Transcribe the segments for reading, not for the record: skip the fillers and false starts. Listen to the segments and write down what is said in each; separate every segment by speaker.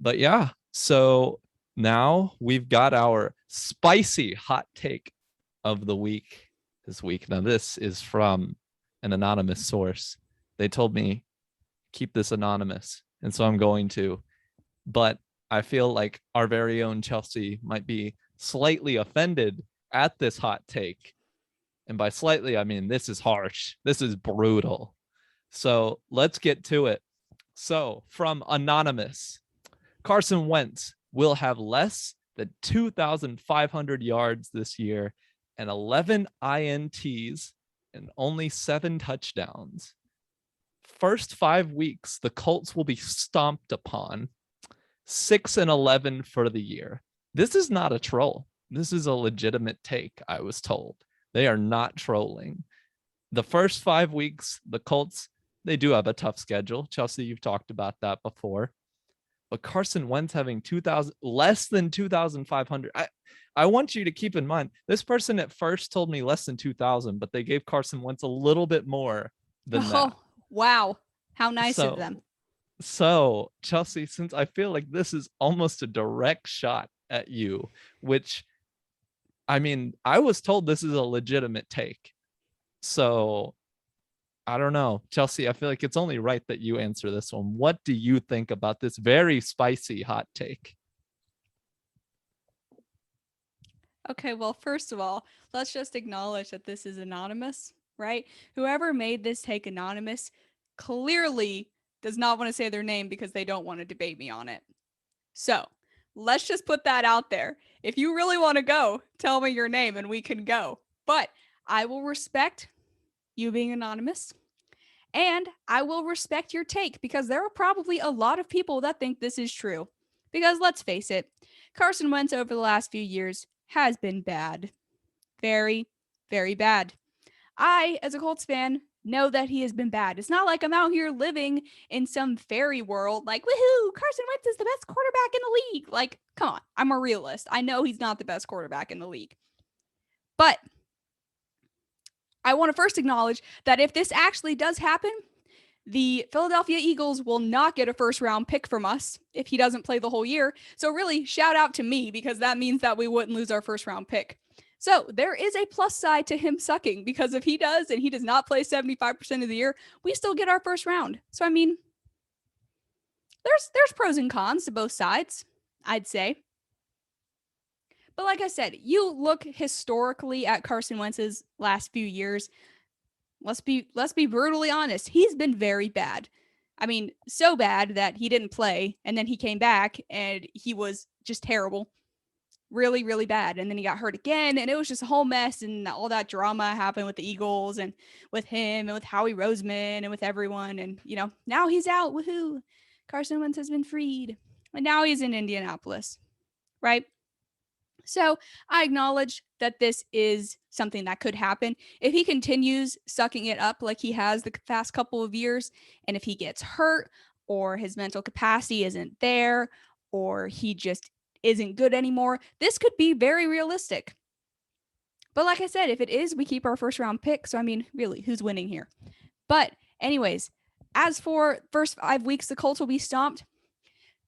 Speaker 1: But yeah, so now we've got our spicy hot take of the week this week. Now, this is from an anonymous source. They told me keep this anonymous, and so I'm going to. But I feel like our very own Chelsea might be slightly offended at this hot take. And by slightly, I mean this is harsh. This is brutal. So let's get to it. So, from Anonymous, Carson Wentz will have less than 2,500 yards this year and 11 INTs and only 7 touchdowns. First 5 weeks, the Colts will be stomped upon. 6-11 for the year. This is not a troll. This is a legitimate take, I was told. They are not trolling. The first 5 weeks, the Colts, they do have a tough schedule. Chelsea, you've talked about that before. But Carson Wentz having less than 2,500. I want you to keep in mind, this person at first told me less than 2,000, but they gave Carson Wentz a little bit more than that.
Speaker 2: Wow. How nice of them.
Speaker 1: So, Chelsea, since I feel like this is almost a direct shot at you, which, I mean, I was told this is a legitimate take. So, I don't know. Chelsea, I feel like it's only right that you answer this one. What do you think about this very spicy hot take?
Speaker 2: Okay, well, first of all, let's just acknowledge that this is anonymous, right? Whoever made this take anonymous clearly does not want to say their name because they don't want to debate me on it. So let's just put that out there. If you really want to go, tell me your name and we can go. But I will respect you being anonymous, and I will respect your take because there are probably a lot of people that think this is true. Because let's face it, Carson Wentz over the last few years has been bad. Very, very bad. I, as a Colts fan, know that he has been bad. It's not like I'm out here living in some fairy world like, woohoo, Carson Wentz is the best quarterback in the league. Like, come on, I'm a realist. I know he's not the best quarterback in the league. But I want to first acknowledge that if this actually does happen, the Philadelphia Eagles will not get a first round pick from us if he doesn't play the whole year. So really, shout out to me because that means that we wouldn't lose our first round pick. So there is a plus side to him sucking because if he does and he does not play 75% of the year, we still get our first round. So I mean, there's pros and cons to both sides, I'd say. But like I said, you look historically at Carson Wentz's last few years. Let's be brutally honest. He's been very bad. I mean, so bad that he didn't play and then he came back and he was just terrible. Really, really bad. And then he got hurt again and it was just a whole mess and all that drama happened with the Eagles and with him and with Howie Roseman and with everyone. And, you know, now he's out. Woohoo. Carson Wentz has been freed. And now he's in Indianapolis, right? So I acknowledge that this is something that could happen. If he continues sucking it up like he has the past couple of years, and if he gets hurt or his mental capacity isn't there or he just isn't good anymore, this could be very realistic. But like I said, if it is, we keep our first round pick. So, I mean, really, who's winning here? But anyways, as for first 5 weeks, the Colts will be stomped.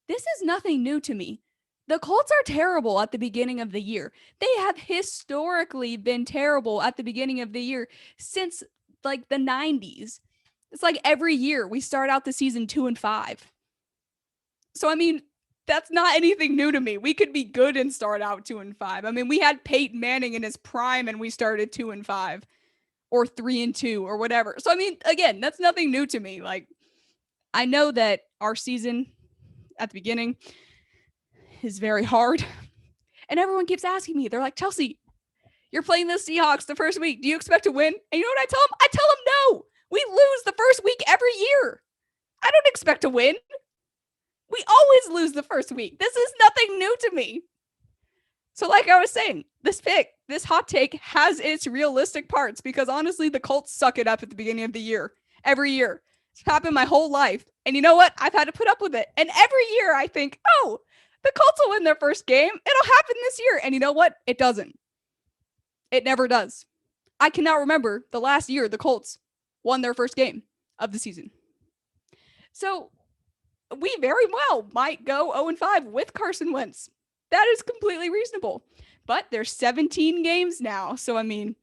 Speaker 2: This is nothing new to me. The Colts are terrible at the beginning of the year. They have historically been terrible at the beginning of the year since like the 90s. It's like every year we start out the season 2-5. So, I mean, that's not anything new to me. We could be good and start out 2-5. I mean, we had Peyton Manning in his prime and we started 2-5 or 3-2 or whatever. So, I mean, again, that's nothing new to me. Like, I know that our season at the beginning is very hard. And everyone keeps asking me, they're like, Chelsea, you're playing the Seahawks the first week. Do you expect to win? And you know what I tell them? I tell them no. We lose the first week every year. I don't expect to win. We always lose the first week. This is nothing new to me. So like I was saying, this hot take has its realistic parts because honestly, the Colts suck it up at the beginning of the year. Every year. It's happened my whole life. And you know what? I've had to put up with it. And every year I think, oh, the Colts will win their first game. It'll happen this year. And you know what? It doesn't. It never does. I cannot remember the last year the Colts won their first game of the season. So we very well might go 0-5 with Carson Wentz. That is completely reasonable. But there's 17 games now. So, I mean,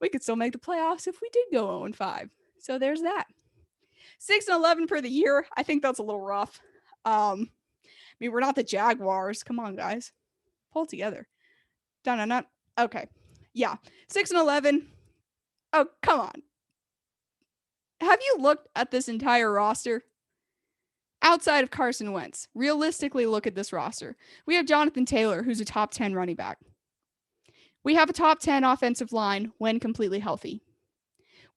Speaker 2: we could still make the playoffs if we did go 0-5. So there's that. 6-11 for the year. I think that's a little rough. I mean, we're not the Jaguars. Come on, guys. Pull it together. Dun. Okay. Yeah. 6-11. Oh, come on. Have you looked at this entire roster? Outside of Carson Wentz, realistically look at this roster. We have Jonathan Taylor, who's a top 10 running back. We have a top 10 offensive line when completely healthy.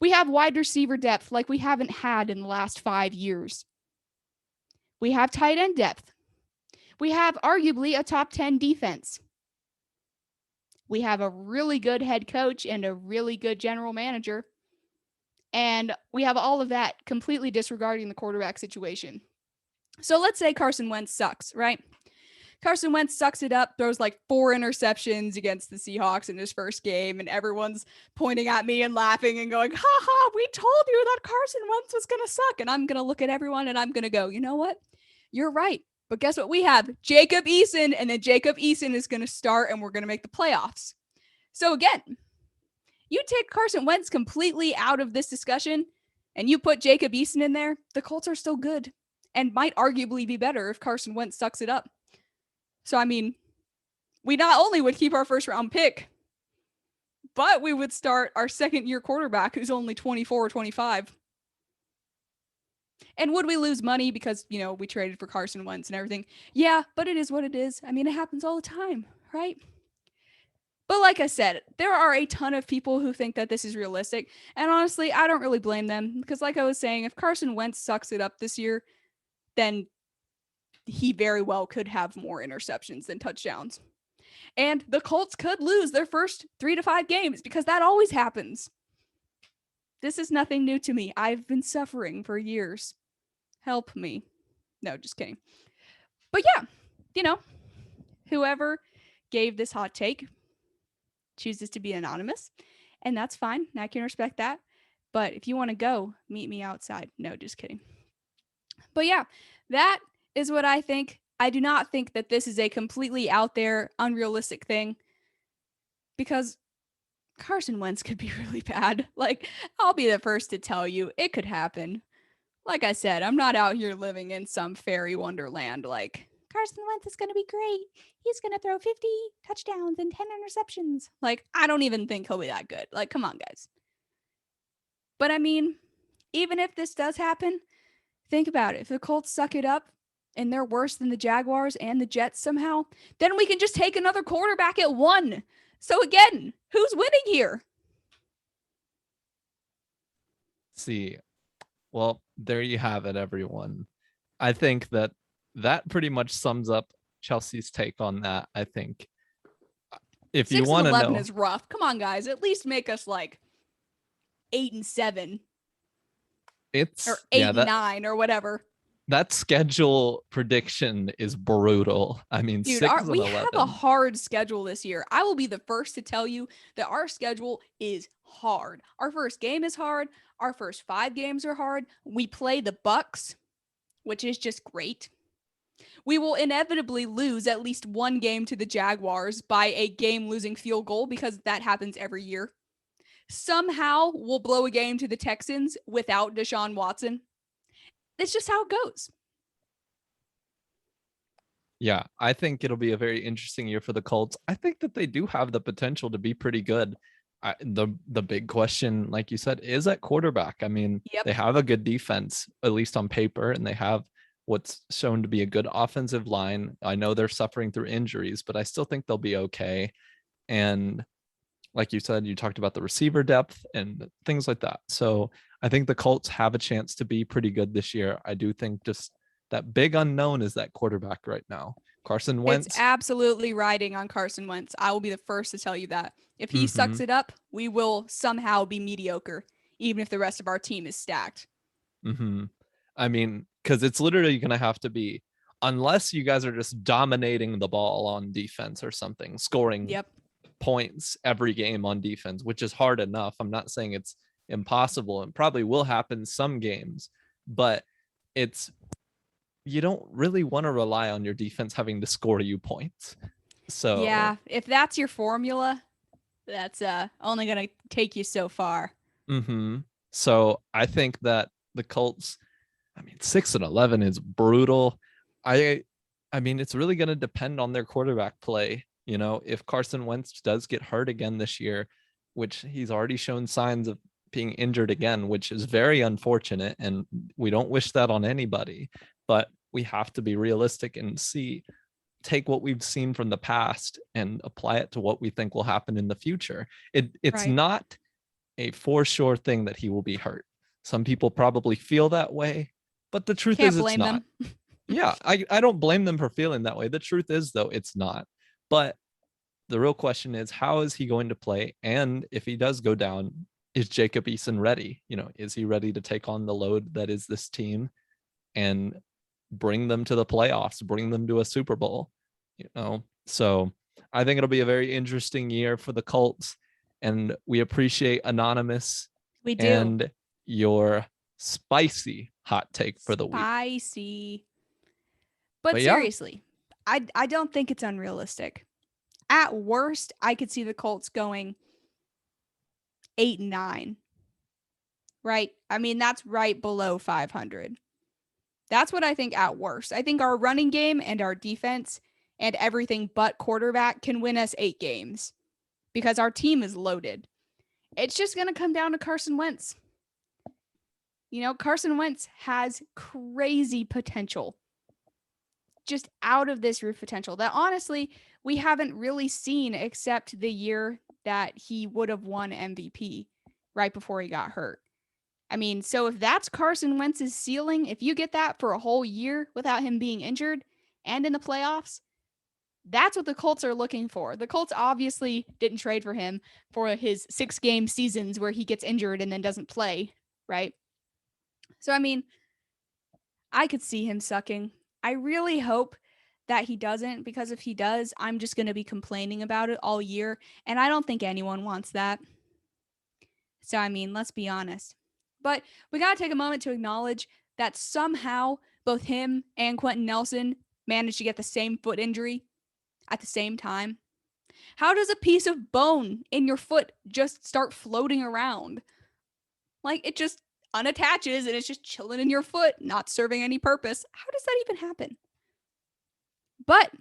Speaker 2: We have wide receiver depth like we haven't had in the last 5 years. We have tight end depth. We have arguably a top 10 defense. We have a really good head coach and a really good general manager. And we have all of that completely disregarding the quarterback situation. So let's say Carson Wentz sucks, right? Carson Wentz sucks it up, throws like 4 interceptions against the Seahawks in his first game, and everyone's pointing at me and laughing and going, ha ha, we told you that Carson Wentz was going to suck. And I'm going to look at everyone and I'm going to go, you know what? You're right. But guess what we have? Jacob Eason, and then Jacob Eason is going to start and we're going to make the playoffs. So again, you take Carson Wentz completely out of this discussion and you put Jacob Eason in there, the Colts are still good and might arguably be better if Carson Wentz sucks it up. So, I mean, we not only would keep our first round pick, but we would start our second year quarterback who's only 24 or 25. And would we lose money because, you know, we traded for Carson Wentz and everything? Yeah, but it is what it is. I mean, it happens all the time, right? But like I said, there are a ton of people who think that this is realistic. And honestly, I don't really blame them because like I was saying, if Carson Wentz sucks it up this year, then he very well could have more interceptions than touchdowns. And the Colts could lose their first 3 to 5 games because that always happens. This is nothing new to me. I've been suffering for years. Help me. No, just kidding. But yeah, you know, whoever gave this hot take chooses to be anonymous, and that's fine. I can respect that. But if you want to go, meet me outside. No, just kidding. But yeah, that is what I think. I do not think that this is a completely out there, unrealistic thing because Carson Wentz could be really bad. Like, I'll be the first to tell you it could happen. Like I said, I'm not out here living in some fairy wonderland like Carson Wentz is going to be great. He's going to throw 50 touchdowns and 10 interceptions. Like, I don't even think he'll be that good. Like, come on, guys. But I mean, even if this does happen, think about it. If the Colts suck it up and they're worse than the Jaguars and the Jets somehow, then we can just take another quarterback at 1. So again, who's winning here?
Speaker 1: See, well, there you have it, everyone. I think that pretty much sums up Chelsea's take on that. I think if you want to know,
Speaker 2: 6-11 is rough. Come on, guys. At least make us like 8-7.
Speaker 1: It's
Speaker 2: or 8-9 or whatever.
Speaker 1: That schedule prediction is brutal. I mean,
Speaker 2: dude,
Speaker 1: 6 and
Speaker 2: we
Speaker 1: 11.
Speaker 2: have a hard schedule this year. I will be the first to tell you that our schedule is hard. Our first game is hard. Our first 5 games are hard. We play the Bucks, which is just great. We will inevitably lose at least 1 game to the Jaguars by a game-losing field goal because that happens every year. Somehow we'll blow a game to the Texans without Deshaun Watson. It's just how it goes.
Speaker 1: Yeah, I think it'll be a very interesting year for the Colts. I think that they do have the potential to be pretty good. The big question, like you said, is at quarterback. I mean, They have a good defense, at least on paper, and they have what's shown to be a good offensive line. I know they're suffering through injuries, but I still think they'll be okay. And like you said, you talked about the receiver depth and things like that. So I think the Colts have a chance to be pretty good this year. I do think just that big unknown is that quarterback right now. Carson Wentz.
Speaker 2: It's absolutely riding on Carson Wentz. I will be the first to tell you that. If he sucks it up, we will somehow be mediocre, even if the rest of our team is stacked.
Speaker 1: I mean, because it's literally going to have to be, unless you guys are just dominating the ball on defense or something, scoring points every game on defense, which is hard enough. I'm not saying it's impossible and probably will happen some games, but it's you don't really want to rely on your defense having to score you points. So,
Speaker 2: Yeah, if that's your formula, that's only going to take you so far.
Speaker 1: so I think that the Colts, I mean, 6-11 is brutal. I I mean, it's really going to depend on their quarterback play. You know, if Carson Wentz does get hurt again this year, which he's already shown signs of being injured again, which is very unfortunate, and we don't wish that on anybody, but we have to be realistic and take what we've seen from the past and apply it to what we think will happen in the future. It's
Speaker 2: Right.
Speaker 1: not a for sure thing that he will be hurt. Some people probably feel that way, but the truth
Speaker 2: Can't
Speaker 1: is it's
Speaker 2: blame
Speaker 1: not.
Speaker 2: them.
Speaker 1: Yeah, I don't blame them for feeling that way. The truth is, though, it's not. But the real question is, how is he going to play? And if he does go down, is Jacob Eason ready? You know, is he ready to take on the load that is this team and bring them to the playoffs, bring them to a Super Bowl? You know, so I think it'll be a very interesting year for the Colts. And we appreciate Anonymous
Speaker 2: We do.
Speaker 1: and your spicy hot take for the week.
Speaker 2: Spicy. But
Speaker 1: But yeah,
Speaker 2: seriously, I don't think it's unrealistic. At worst, I could see the Colts going 8-9. Right? I mean, that's right below 500. That's what I think at worst. I think our running game and our defense and everything but quarterback can win us 8 games because our team is loaded. It's just going to come down to Carson Wentz. You know, Carson Wentz has crazy potential. Just out of this roof potential that honestly we haven't really seen except the year that he would have won MVP right before he got hurt. I mean, so if that's Carson Wentz's ceiling, if you get that for a whole year without him being injured and in the playoffs, that's what the Colts are looking for. The Colts obviously didn't trade for him for his 6-game seasons where he gets injured and then doesn't play, right? So, I mean, I could see him sucking. I really hope that he doesn't, because if he does, I'm just going to be complaining about it all year. And I don't think anyone wants that. So, I mean, let's be honest. But we got to take a moment to acknowledge that somehow both him and Quentin Nelson managed to get the same foot injury at the same time. How does a piece of bone in your foot just start floating around? Like it just unattaches and it's just chilling in your foot, not serving any purpose. How does that even happen? But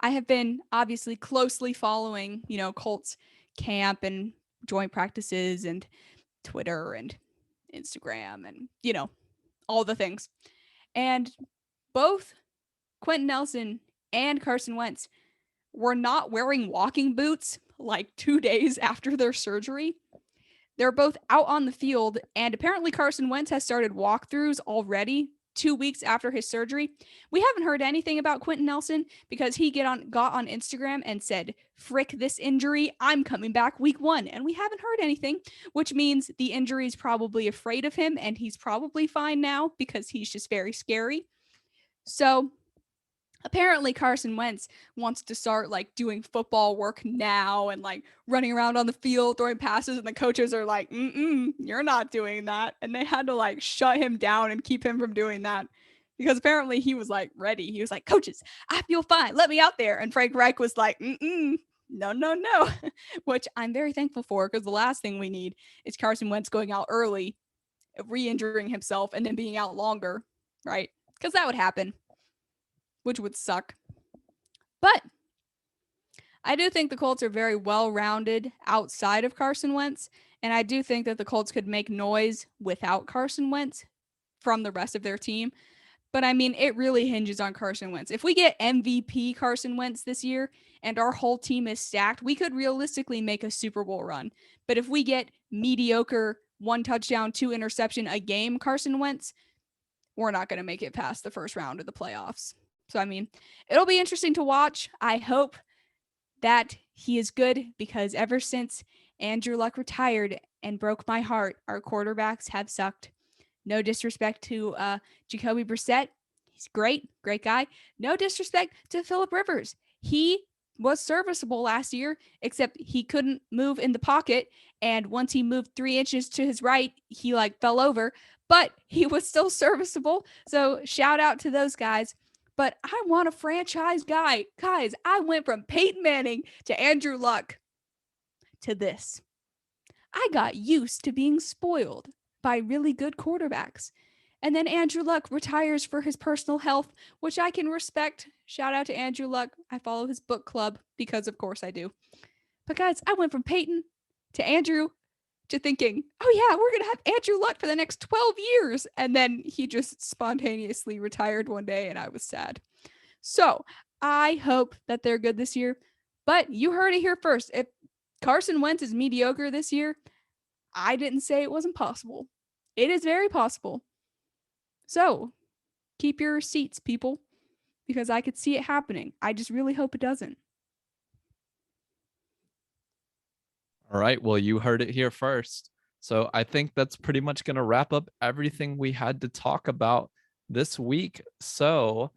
Speaker 2: I have been obviously closely following, Colts camp and joint practices and Twitter and Instagram and, all the things. And both Quentin Nelson and Carson Wentz were not wearing walking boots like 2 days after their surgery. They're both out on the field, and apparently Carson Wentz has started walkthroughs already 2 weeks after his surgery. We haven't heard anything about Quentin Nelson because he got on Instagram and said, "Frick this injury, I'm coming back week 1." And we haven't heard anything, which means the injury is probably afraid of him, and he's probably fine now because he's just very scary. So apparently Carson Wentz wants to start like doing football work now and like running around on the field throwing passes, and the coaches are like, you're not doing that. And they had to like shut him down and keep him from doing that because apparently he was like ready. He was like, "Coaches, I feel fine, let me out there." And Frank Reich was like, no, which I'm very thankful for, because the last thing we need is Carson Wentz going out early, re-injuring himself, and then being out longer, right? Because that would happen, which would suck. But I do think the Colts are very well-rounded outside of Carson Wentz, and I do think that the Colts could make noise without Carson Wentz from the rest of their team. But I mean, it really hinges on Carson Wentz. If we get MVP Carson Wentz this year and our whole team is stacked, we could realistically make a Super Bowl run. But if we get mediocre 1 touchdown, 2 interception a game Carson Wentz, we're not going to make it past the first round of the playoffs. So, I mean, it'll be interesting to watch. I hope that he is good, because ever since Andrew Luck retired and broke my heart, our quarterbacks have sucked. No disrespect to Jacoby Brissett. He's great guy. No disrespect to Phillip Rivers. He was serviceable last year, except he couldn't move in the pocket. And once he moved 3 inches to his right, he like fell over. but he was still serviceable. So shout out to those guys. But I want a franchise guy. Guys, I went from Peyton Manning to Andrew Luck to this. I got used to being spoiled by really good quarterbacks. And then Andrew Luck retires for his personal health, which I can respect. Shout out to Andrew Luck. I follow his book club because, of course, I do. But guys, I went from Peyton to Andrew to thinking, oh yeah, we're going to have Andrew Luck for the next 12 years. And then he just spontaneously retired one day and I was sad. So I hope that they're good this year. But you heard it here first. If Carson Wentz is mediocre this year, I didn't say it wasn't possible. It is very possible. So keep your receipts, people, because I could see it happening. I just really hope it doesn't.
Speaker 1: All right. Well, you heard it here first. So I think that's pretty much going to wrap up everything we had to talk about this week. So,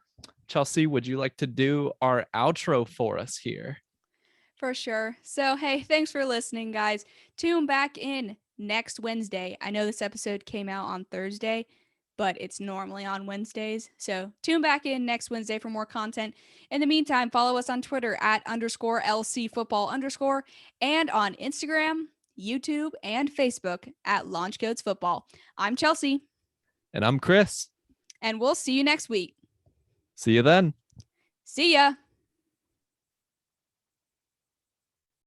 Speaker 1: Chelsea, would you like to do our outro for us here?
Speaker 2: For sure. So, hey, thanks for listening, guys. Tune back in next Wednesday. I know this episode came out on Thursday, but it's normally on Wednesdays. So tune back in next Wednesday for more content. In the meantime, follow us on Twitter at _LC football _ and on Instagram, YouTube, and Facebook at Launch Codes Football. I'm Chelsea.
Speaker 1: And I'm Chris.
Speaker 2: And we'll see you next week.
Speaker 1: See you then.
Speaker 2: See ya.